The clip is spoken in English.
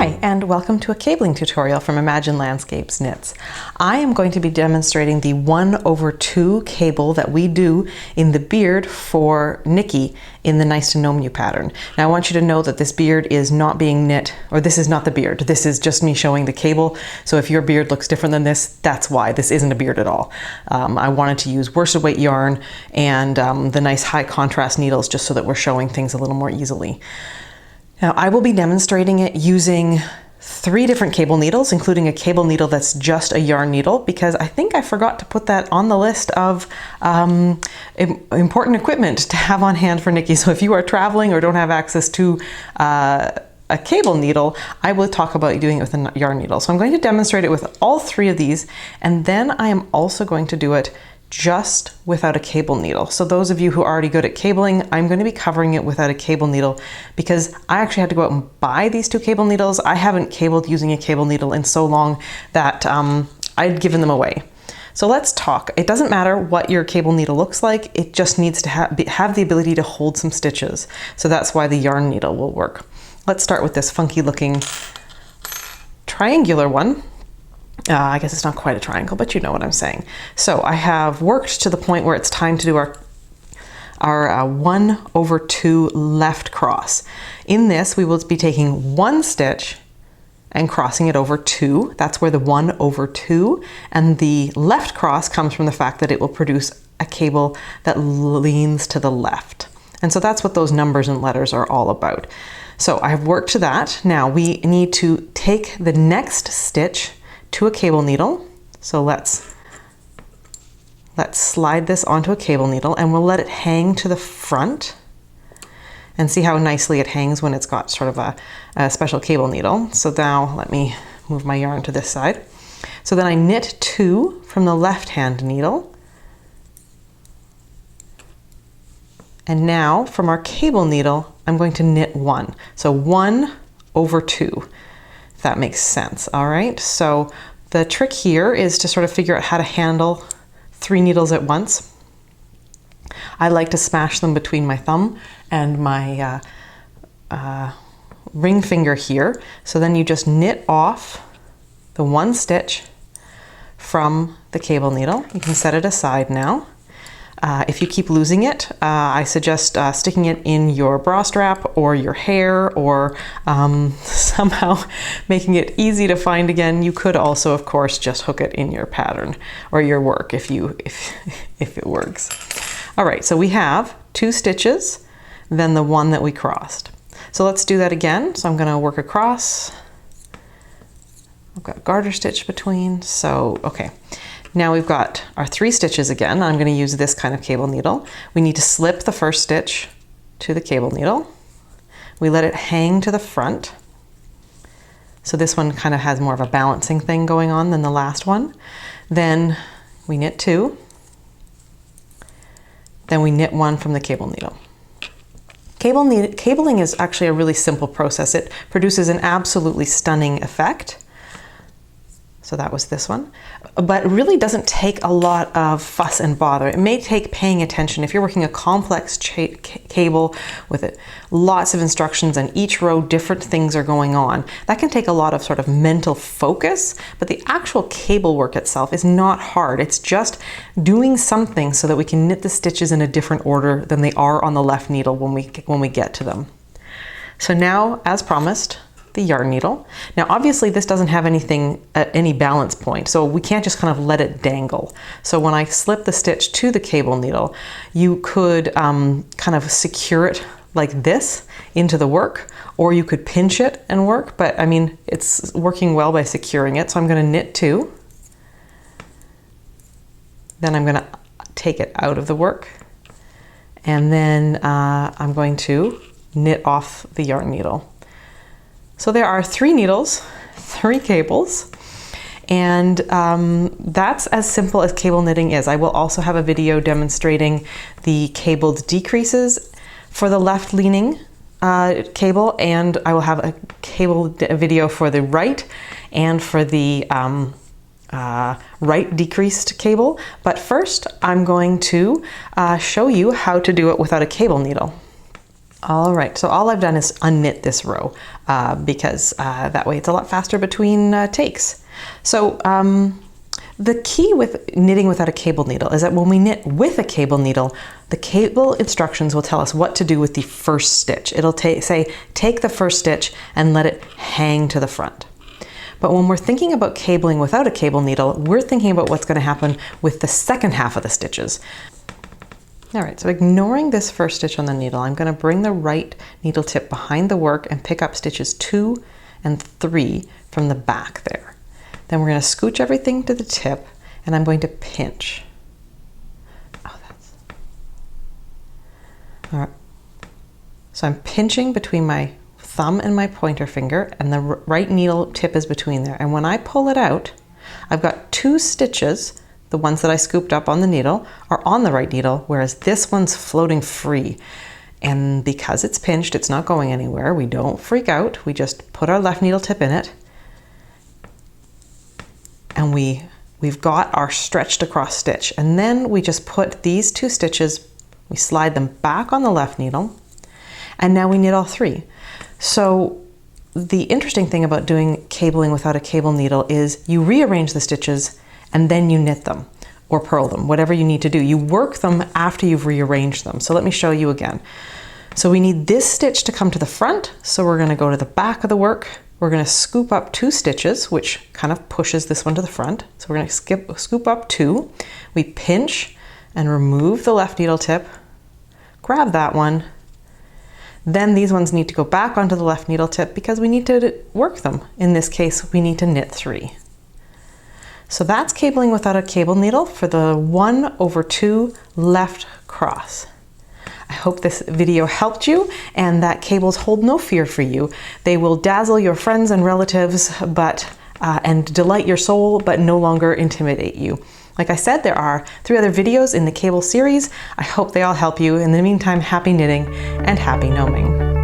Hi, and welcome to a cabling tutorial from Imagine Landscapes Knits. I am going to be demonstrating the 1/2 cable that we do in the beard for Nikki in the Nice to Know You pattern. Now I want you to know that this beard is not being knit, or this is not the beard. This is just me showing the cable. So if your beard looks different than this, that's why. This isn't a beard at all. I wanted to use worsted weight yarn and the nice high contrast needles just so that we're showing things a little more easily. Now I will be demonstrating it using 3 different cable needles, including a cable needle that's just a yarn needle, because I think I forgot to put that on the list of important equipment to have on hand for Nikki. So if you are traveling or don't have access to a cable needle, I will talk about doing it with a yarn needle. So I'm going to demonstrate it with all 3 of these, and then I am also going to do it just without a cable needle. So those of you who are already good at cabling, I'm going to be covering it without a cable needle because I actually had to go out and buy these 2 cable needles. I haven't cabled using a cable needle in so long that I'd given them away. So let's talk. It doesn't matter what your cable needle looks like, it just needs to have the ability to hold some stitches. So that's why the yarn needle will work. Let's start with this funky looking triangular one. I guess it's not quite a triangle, but you know what I'm saying. So I have worked to the point where it's time to do our 1/2 left cross. In this, we will be taking 1 stitch and crossing it over 2. That's where the 1/2 and the left cross comes from the fact that it will produce a cable that leans to the left. And so that's what those numbers and letters are all about. So I have worked to that. Now we need to take the next stitch to a cable needle. So let's slide this onto a cable needle and we'll let it hang to the front and see how nicely it hangs when it's got sort of a special cable needle. So now let me move my yarn to this side. So then I knit 2 from the left hand needle. And now from our cable needle, I'm going to knit 1. So 1/2. That makes sense. All right, so the trick here is to sort of figure out how to handle 3 needles at once. I like to smash them between my thumb and my ring finger here. So then you just knit off the 1 stitch from the cable needle. You can set it aside now. If you keep losing it, I suggest sticking it in your bra strap or your hair, or somehow making it easy to find again. You could also, of course, just hook it in your pattern or your work if it works. All right, so we have 2 stitches, then the 1 that we crossed. So let's do that again. So I'm going to work across. I've got garter stitch between, so okay. Now we've got our 3 stitches again. I'm going to use this kind of cable needle. We need to slip the first stitch to the cable needle. We let it hang to the front. So this one kind of has more of a balancing thing going on than the last one. Then we knit 2. Then we knit 1 from the cable needle. Cabling is actually a really simple process. It produces an absolutely stunning effect. So that was this one, but it really doesn't take a lot of fuss and bother. It may take paying attention. If you're working a complex cable with lots of instructions and each row different things are going on, that can take a lot of sort of mental focus, but the actual cable work itself is not hard. It's just doing something so that we can knit the stitches in a different order than they are on the left needle when we get to them. So now, as promised, the yarn needle. Now obviously this doesn't have anything at any balance point, so we can't just kind of let it dangle. So when I slip the stitch to the cable needle, you could kind of secure it like this into the work, or you could pinch it and work, but I mean it's working well by securing it. So I'm going to knit 2, then I'm going to take it out of the work, and then I'm going to knit off the yarn needle. So there are 3 needles, 3 cables, and that's as simple as cable knitting is. I will also have a video demonstrating the cabled decreases for the left leaning cable, and I will have a cable video for the right and for the right decreased cable. But first I'm going to show you how to do it without a cable needle. All right, so all I've done is unknit this row because that way it's a lot faster between takes. So the key with knitting without a cable needle is that when we knit with a cable needle, the cable instructions will tell us what to do with the first stitch. It'll say, take the first stitch and let it hang to the front. But when we're thinking about cabling without a cable needle, we're thinking about what's going to happen with the second half of the stitches. All right, so ignoring this first stitch on the needle, I'm going to bring the right needle tip behind the work and pick up stitches 2 and 3 from the back there. Then we're going to scooch everything to the tip and I'm going to pinch. Oh, that's... All right. So I'm pinching between my thumb and my pointer finger and the right needle tip is between there. And when I pull it out, I've got 2 stitches. The ones that I scooped up on the needle are on the right needle, whereas this one's floating free. And because it's pinched, it's not going anywhere. We don't freak out. We just put our left needle tip in it. And we've got our stretched across stitch. And then we just put these 2 stitches, we slide them back on the left needle, and now we knit all 3. So the interesting thing about doing cabling without a cable needle is you rearrange the stitches and then you knit them or purl them, whatever you need to do. You work them after you've rearranged them. So let me show you again. So we need this stitch to come to the front. So we're gonna go to the back of the work. We're gonna scoop up 2 stitches, which kind of pushes this one to the front. So we're gonna scoop up 2. We pinch and remove the left needle tip, grab that one. Then these ones need to go back onto the left needle tip because we need to work them. In this case, we need to knit 3. So that's cabling without a cable needle for the 1/2 left cross. I hope this video helped you and that cables hold no fear for you. They will dazzle your friends and relatives and delight your soul, but no longer intimidate you. Like I said, there are 3 other videos in the cable series. I hope they all help you. In the meantime, happy knitting and happy gnoming.